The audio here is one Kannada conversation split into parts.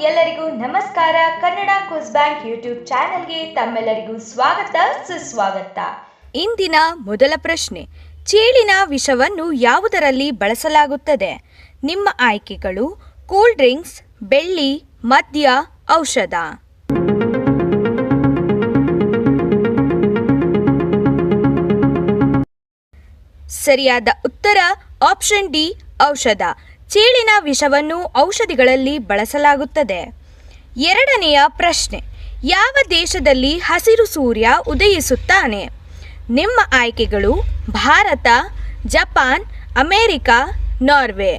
ಎಲ್ಲರಿಗೂ ನಮಸ್ಕಾರ. ಕನ್ನಡ ಕ್ವಿಜ್ ಬ್ಯಾಂಕ್ ಯೂಟ್ಯೂಬ್ ಚಾನೆಲ್ಗೆ ತಮ್ಮೆಲ್ಲರಿಗೂ ಸ್ವಾಗತ ಸುಸ್ವಾಗತ. ಇಂದಿನ ಮೊದಲ ಪ್ರಶ್ನೆ, ಚೇಳಿನ ವಿಷವನ್ನು ಯಾವುದರಲ್ಲಿ ಬಳಸಲಾಗುತ್ತದೆ? ನಿಮ್ಮ ಆಯ್ಕೆಗಳು ಕೂಲ್ ಡ್ರಿಂಕ್ಸ್, ಬೆಳ್ಳಿ, ಮದ್ಯ, ಔಷಧ. ಸರಿಯಾದ ಉತ್ತರ ಆಪ್ಷನ್ ಡಿ, ಔಷಧ. ಚೇಳಿನ ವಿಷವನ್ನು ಔಷಧಿಗಳಲ್ಲಿ ಬಳಸಲಾಗುತ್ತದೆ. ಎರಡನೆಯ ಪ್ರಶ್ನೆ, ಯಾವ ದೇಶದಲ್ಲಿ ಹಸಿರು ಸೂರ್ಯ ಉದಯಿಸುತ್ತಾನೆ? ನಿಮ್ಮ ಆಯ್ಕೆಗಳು ಭಾರತ, ಜಪಾನ್, ಅಮೆರಿಕ, ನಾರ್ವೆ.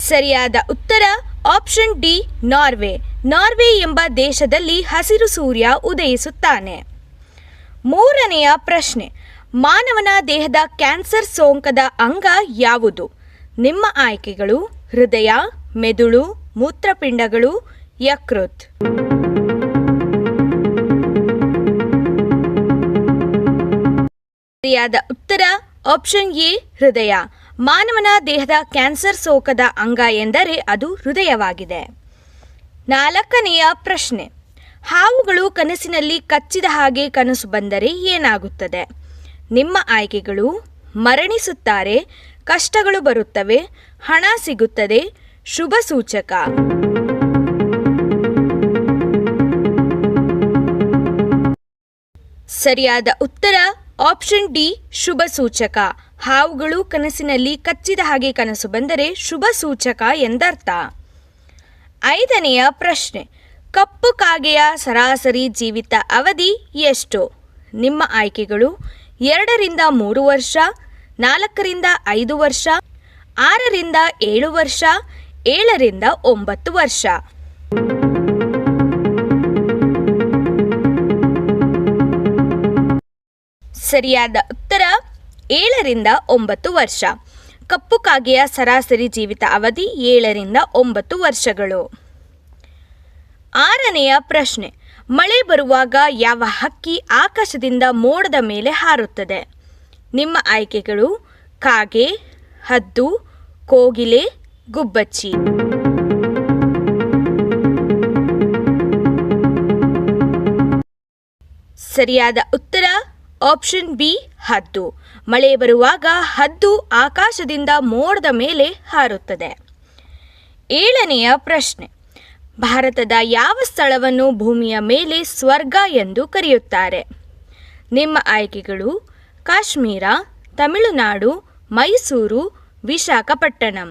ಸರಿಯಾದ ಉತ್ತರ ಆಪ್ಷನ್ ಡಿ, ನಾರ್ವೆ. ನಾರ್ವೆ ಎಂಬ ದೇಶದಲ್ಲಿ ಹಸಿರು ಸೂರ್ಯ ಉದಯಿಸುತ್ತಾನೆ. ಮೂರನೆಯ ಪ್ರಶ್ನೆ, ಮಾನವನ ದೇಹದ ಕ್ಯಾನ್ಸರ್ ಸೋಂಕದ ಅಂಗ ಯಾವುದು? ನಿಮ್ಮ ಆಯ್ಕೆಗಳು ಹೃದಯ, ಮೆದುಳು, ಮೂತ್ರಪಿಂಡಗಳು, ಯಕೃತ್. ಸರಿಯಾದ ಉತ್ತರ ಆಪ್ಷನ್ ಎ, ಹೃದಯ. ಮಾನವನ ದೇಹದ ಕ್ಯಾನ್ಸರ್ ಸೋಂಕದ ಅಂಗ ಎಂದರೆ ಅದು ಹೃದಯವಾಗಿದೆ. ನಾಲ್ಕನೆಯ ಪ್ರಶ್ನೆ, ಹಾವುಗಳು ಕನಸಿನಲ್ಲಿ ಕಚ್ಚಿದ ಹಾಗೆ ಕನಸು ಬಂದರೆ ಏನಾಗುತ್ತದೆ? ನಿಮ್ಮ ಆಯ್ಕೆಗಳು ಮರಣಿಸುತ್ತಾರೆ, ಕಷ್ಟಗಳು ಬರುತ್ತವೆ, ಹಣ ಸಿಗುತ್ತದೆ, ಶುಭ ಸೂಚಕ. ಸರಿಯಾದ ಉತ್ತರ ಆಪ್ಷನ್ ಡಿ, ಶುಭ ಸೂಚಕ. ಹಾವುಗಳು ಕನಸಿನಲ್ಲಿ ಕಚ್ಚಿದ ಹಾಗೆ ಕನಸು ಬಂದರೆ ಶುಭ ಸೂಚಕ ಎಂದರ್ಥ. ಐದನೆಯ ಪ್ರಶ್ನೆ, ಕಪ್ಪು ಕಾಗೆಯ ಸರಾಸರಿ ಜೀವಿತ ಅವಧಿ ಎಷ್ಟು? ನಿಮ್ಮ ಆಯ್ಕೆಗಳು 2 ರಿಂದ 3 ವರ್ಷ, 4 ರಿಂದ 5 ವರ್ಷ, 6 ರಿಂದ 7 ವರ್ಷ, 7 ರಿಂದ 9 ವರ್ಷ. ಸರಿಯಾದ ಉತ್ತರ 7 ರಿಂದ 9 ವರ್ಷ. ಕಪ್ಪು ಕಾಗೆಯ ಸರಾಸರಿ ಜೀವಿತ ಅವಧಿ 7 ರಿಂದ 9 ವರ್ಷಗಳು. ಆರನೆಯ ಪ್ರಶ್ನೆ, ಮಳೆ ಬರುವಾಗ ಯಾವ ಹಕ್ಕಿ ಆಕಾಶದಿಂದ ಮೋಡದ ಮೇಲೆ ಹಾರುತ್ತದೆ? ನಿಮ್ಮ ಆಯ್ಕೆಗಳು ಕಾಗೆ, ಹದ್ದು, ಕೋಗಿಲೆ, ಗುಬ್ಬಚ್ಚಿ. ಸರಿಯಾದ ಉತ್ತರ ಆಪ್ಷನ್ ಬಿ, ಹದ್ದು. ಮಳೆ ಬರುವಾಗ ಹದ್ದು ಆಕಾಶದಿಂದ ಮೋಡದ ಮೇಲೆ ಹಾರುತ್ತದೆ. ಏಳನೆಯ ಪ್ರಶ್ನೆ, ಭಾರತದ ಯಾವ ಸ್ಥಳವನ್ನು ಭೂಮಿಯ ಮೇಲೆ ಸ್ವರ್ಗ ಎಂದು ಕರೆಯುತ್ತಾರೆ? ನಿಮ್ಮ ಆಯ್ಕೆಗಳು ಕಾಶ್ಮೀರ, ತಮಿಳುನಾಡು, ಮೈಸೂರು, ವಿಶಾಖಪಟ್ಟಣಂ.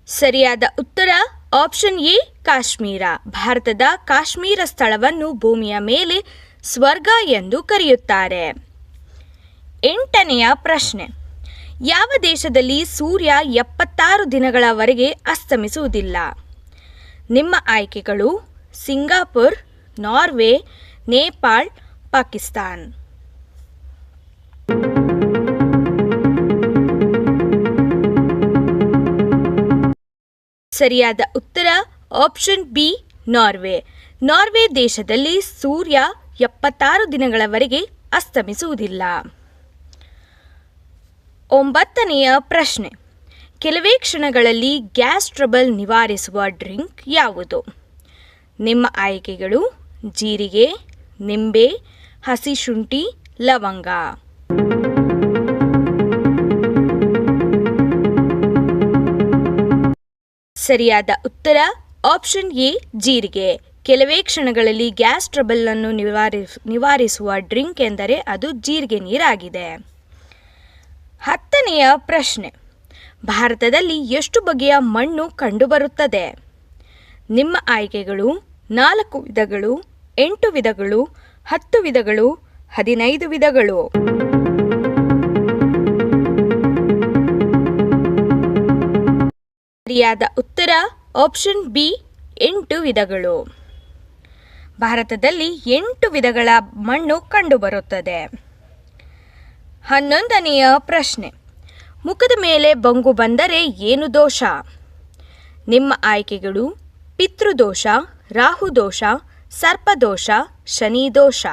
ಸರಿಯಾದ ಉತ್ತರ ಆಪ್ಷನ್ ಎ, ಕಾಶ್ಮೀರ. ಭಾರತದ ಕಾಶ್ಮೀರ ಸ್ಥಳವನ್ನು ಭೂಮಿಯ ಮೇಲೆ ಸ್ವರ್ಗ ಎಂದು ಕರೆಯುತ್ತಾರೆ. ಎಂಟನೆಯ ಪ್ರಶ್ನೆ, ಯಾವ ದೇಶದಲ್ಲಿ ಸೂರ್ಯ 76 ದಿನಗಳವರೆಗೆ ಅಸ್ತಮಿಸುವುದಿಲ್ಲ? ನಿಮ್ಮ ಆಯ್ಕೆಗಳು ಸಿಂಗಾಪುರ್, ನಾರ್ವೆ, ನೇಪಾಳ, ಪಾಕಿಸ್ತಾನ್. ಸರಿಯಾದ ಉತ್ತರ ಆಪ್ಷನ್ ಬಿ, ನಾರ್ವೆ. ನಾರ್ವೆ ದೇಶದಲ್ಲಿ ಸೂರ್ಯ 76 ದಿನಗಳವರೆಗೆ ಅಸ್ತಮಿಸುವುದಿಲ್ಲ. ಒಂಬತ್ತನೆಯ ಪ್ರಶ್ನೆ, ಕೆಲವೇ ಕ್ಷಣಗಳಲ್ಲಿ ಗ್ಯಾಸ್ ಟ್ರಬಲ್ ನಿವಾರಿಸುವ ಡ್ರಿಂಕ್ ಯಾವುದು? ನಿಮ್ಮ ಆಯ್ಕೆಗಳು ಜೀರಿಗೆ, ನಿಂಬೆ, ಹಸಿ ಶುಂಠಿ, ಲವಂಗ. ಸರಿಯಾದ ಉತ್ತರ ಆಪ್ಷನ್ ಎ, ಜೀರಿಗೆ. ಕೆಲವೇ ಕ್ಷಣಗಳಲ್ಲಿ ಗ್ಯಾಸ್ ಟ್ರಬಲ್ ಅನ್ನು ನಿವಾರಿಸುವ ಡ್ರಿಂಕ್ ಎಂದರೆ ಅದು ಜೀರಿಗೆ ನೀರಾಗಿದೆ. 10ನೆಯ ಪ್ರಶ್ನೆ, ಭಾರತದಲ್ಲಿ ಎಷ್ಟು ಬಗೆಯ ಮಣ್ಣು ಕಂಡುಬರುತ್ತದೆ? ನಿಮ್ಮ ಆಯ್ಕೆಗಳು 4 ವಿಧಗಳು, 8 ವಿಧಗಳು, 10 ವಿಧಗಳು, 15 ವಿಧಗಳು. ಸರಿಯಾದ ಉತ್ತರ ಆಪ್ಷನ್ ಬಿ, 8 ವಿಧಗಳು. ಭಾರತದಲ್ಲಿ 8 ವಿಧಗಳ ಮಣ್ಣು ಕಂಡುಬರುತ್ತದೆ. 11ನೆಯ ಪ್ರಶ್ನೆ, ಮುಖದ ಮೇಲೆ ಬಂಗು ಬಂದರೆ ಏನು ದೋಷ? ನಿಮ್ಮ ಆಯ್ಕೆಗಳು ಪಿತೃದೋಷ, ರಾಹುದೋಷ, ಸರ್ಪದೋಷ, ಶನಿದೋಷ.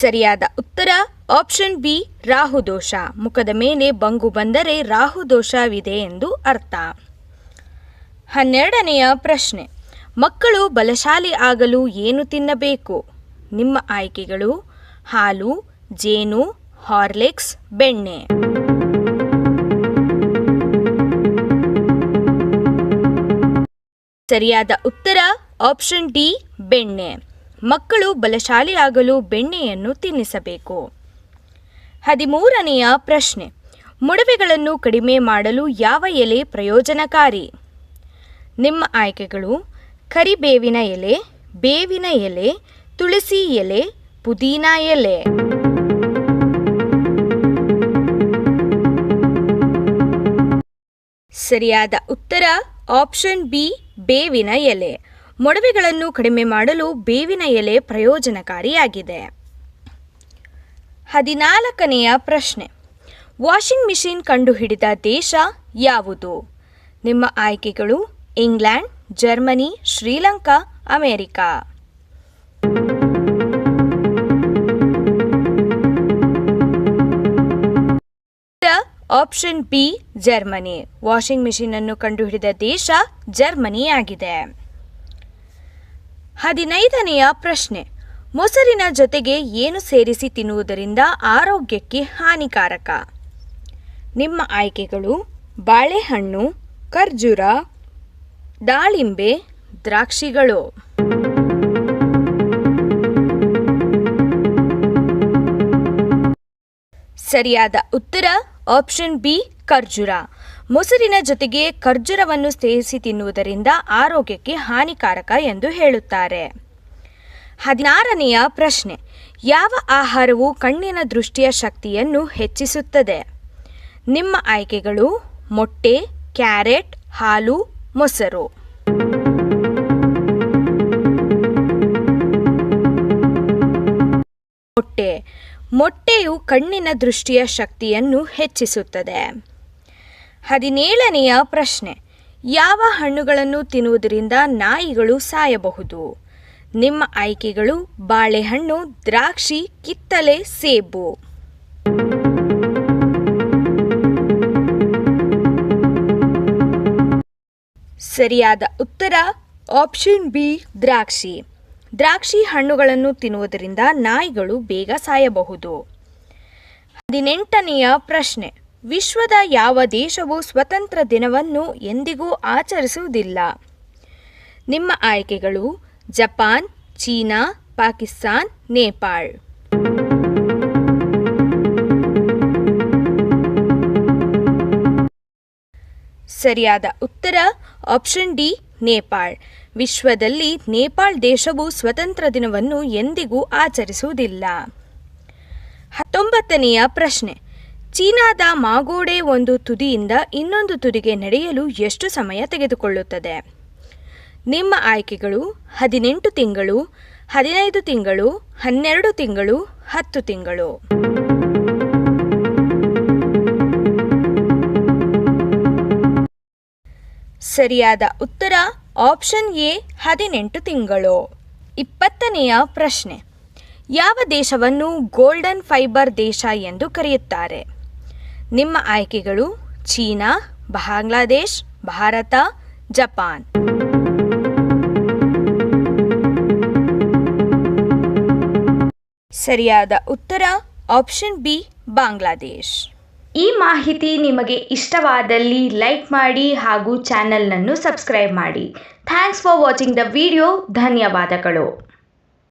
ಸರಿಯಾದ ಉತ್ತರ ಆಪ್ಷನ್ ಬಿ ರಾಹುದೋಷ. ಮುಖದ ಮೇಲೆ ಬಂಗು ಬಂದರೆ ರಾಹುದೋಷವಿದೆ ಎಂದು ಅರ್ಥ. 12ನೆಯ ಪ್ರಶ್ನೆ, ಮಕ್ಕಳು ಬಲಶಾಲಿ ಆಗಲು ಏನು ತಿನ್ನಬೇಕು? ನಿಮ್ಮ ಆಯ್ಕೆಗಳು ಹಾಲು, ಜೇನು, ಹಾರ್ಲಿಕ್ಸ್, ಬೆಣ್ಣೆ. ಸರಿಯಾದ ಉತ್ತರ ಆಪ್ಷನ್ ಡಿ ಬೆಣ್ಣೆ. ಮಕ್ಕಳು ಬಲಶಾಲಿ ಆಗಲು ಬೆಣ್ಣೆಯನ್ನು ತಿನ್ನಿಸಬೇಕು. 13ನೆಯ ಪ್ರಶ್ನೆ, ಮೊಡವೆಗಳನ್ನು ಕಡಿಮೆ ಮಾಡಲು ಯಾವ ಎಲೆ ಪ್ರಯೋಜನಕಾರಿ? ನಿಮ್ಮ ಆಯ್ಕೆಗಳು ಕರಿಬೇವಿನ ಎಲೆ, ಬೇವಿನ ಎಲೆ, ತುಳಸಿ ಎಲೆ, ಪುದೀನ ಎಲೆ. ಸರಿಯಾದ ಉತ್ತರ ಆಪ್ಷನ್ ಬಿ ಬೇವಿನ ಎಲೆ. ಮೊಡವೆಗಳನ್ನು ಕಡಿಮೆ ಮಾಡಲು ಬೇವಿನ ಎಲೆ ಪ್ರಯೋಜನಕಾರಿಯಾಗಿದೆ. 14ನೆಯ ಪ್ರಶ್ನೆ, ವಾಷಿಂಗ್ ಮಿಷಿನ್ ಕಂಡುಹಿಡಿದ ದೇಶ ಯಾವುದು? ನಿಮ್ಮ ಆಯ್ಕೆಗಳು England, Germany, Sri Lanka, America. Option B Germany. Washing machine ಅನ್ನು ಕಂಡುಹಿಡಿದ ದೇಶ ಜರ್ಮನಿಯಾಗಿದೆ. 15ನೆಯ ಪ್ರಶ್ನೆ, ಮೊಸರಿನ ಜೊತೆಗೆ ಏನು ಸೇರಿಸಿ ತಿನ್ನುವುದರಿಂದ ಆರೋಗ್ಯಕ್ಕೆ ಹಾನಿಕಾರಕ? ನಿಮ್ಮ ಆಯ್ಕೆಗಳು ಬಾಳೆಹಣ್ಣು, ಖರ್ಜೂರ, ದಾಳಿಂಬೆ, ದ್ರಾಕ್ಷಿಗಳು. ಸರಿಯಾದ ಉತ್ತರ ಆಪ್ಷನ್ ಬಿ ಖರ್ಜೂರ. ಮೊಸರಿನ ಜೊತೆಗೆ ಖರ್ಜೂರವನ್ನು ಸೇರಿಸಿ ತಿನ್ನುವುದರಿಂದ ಆರೋಗ್ಯಕ್ಕೆ ಹಾನಿಕಾರಕ ಎಂದು ಹೇಳುತ್ತಾರೆ. 16ನೆಯ ಪ್ರಶ್ನೆ, ಯಾವ ಆಹಾರವು ಕಣ್ಣಿನ ದೃಷ್ಟಿಯ ಶಕ್ತಿಯನ್ನು ಹೆಚ್ಚಿಸುತ್ತದೆ? ನಿಮ್ಮ ಆಯ್ಕೆಗಳು ಮೊಟ್ಟೆ, ಕ್ಯಾರೆಟ್, ಹಾಲು, ಮೊಸರು. ಮೊಟ್ಟೆ. ಮೊಟ್ಟೆಯು ಕಣ್ಣಿನ ದೃಷ್ಟಿಯ ಶಕ್ತಿಯನ್ನು ಹೆಚ್ಚಿಸುತ್ತದೆ. 17ನೆಯ ಪ್ರಶ್ನೆ, ಯಾವ ಹಣ್ಣುಗಳನ್ನು ತಿನ್ನುವುದರಿಂದ ನಾಯಿಗಳು ಸಾಯಬಹುದು? ನಿಮ್ಮ ಆಯ್ಕೆಗಳು ಬಾಳೆಹಣ್ಣು, ದ್ರಾಕ್ಷಿ, ಕಿತ್ತಳೆ, ಸೇಬು. ಸರಿಯಾದ ಉತ್ತರ ಆಪ್ಷನ್ ಬಿ ದ್ರಾಕ್ಷಿ. ದ್ರಾಕ್ಷಿ ಹಣ್ಣುಗಳನ್ನು ತಿನ್ನುವುದರಿಂದ ನಾಯಿಗಳು ಬೇಗ ಸಾಯಬಹುದು. 18ನೆಯ ಪ್ರಶ್ನೆ, ವಿಶ್ವದ ಯಾವ ದೇಶವು ಸ್ವತಂತ್ರ ದಿನವನ್ನು ಎಂದಿಗೂ ಆಚರಿಸುವುದಿಲ್ಲ? ನಿಮ್ಮ ಆಯ್ಕೆಗಳು ಜಪಾನ್, ಚೀನಾ, ಪಾಕಿಸ್ತಾನ್, ನೇಪಾಳ್. ಸರಿಯಾದ ಉತ್ತರ ಆಪ್ಷನ್ ಡಿ ನೇಪಾಳ್. ವಿಶ್ವದಲ್ಲಿ ನೇಪಾಳ್ ದೇಶವು ಸ್ವತಂತ್ರ ದಿನವನ್ನು ಎಂದಿಗೂ ಆಚರಿಸುವುದಿಲ್ಲ. 19ನೆಯ ಪ್ರಶ್ನೆ, ಚೀನಾದ ಮಾಗೋಡೆ ಒಂದು ತುದಿಯಿಂದ ಇನ್ನೊಂದು ತುದಿಗೆ ನಡೆಯಲು ಎಷ್ಟು ಸಮಯ ತೆಗೆದುಕೊಳ್ಳುತ್ತದೆ? ನಿಮ್ಮ ಆಯ್ಕೆಗಳು 18 ತಿಂಗಳು, 15 ತಿಂಗಳು, 12 ತಿಂಗಳು, 10 ತಿಂಗಳು. ಸರಿಯಾದ ಉತ್ತರ ಆಪ್ಷನ್ ಎ 18 ತಿಂಗಳು. 20ನೆಯ ಪ್ರಶ್ನೆ, ಯಾವ ದೇಶವನ್ನು ಗೋಲ್ಡನ್ ಫೈಬರ್ ದೇಶ ಎಂದು ಕರೆಯುತ್ತಾರೆ? ನಿಮ್ಮ ಆಯ್ಕೆಗಳು ಚೀನಾ, ಬಾಂಗ್ಲಾದೇಶ್, ಭಾರತ, ಜಪಾನ್. ಸರಿಯಾದ ಉತ್ತರ ಆಪ್ಷನ್ ಬಿ ಬಾಂಗ್ಲಾದೇಶ್. ಈ ಮಾಹಿತಿ ನಿಮಗೆ ಇಷ್ಟವಾದಲ್ಲಿ ಲೈಕ್ ಮಾಡಿ ಹಾಗೂ ಚಾನೆಲ್ನನ್ನು ಸಬ್ಸ್ಕ್ರೈಬ್ ಮಾಡಿ. Thanks for watching the video. ಧನ್ಯವಾದಗಳು.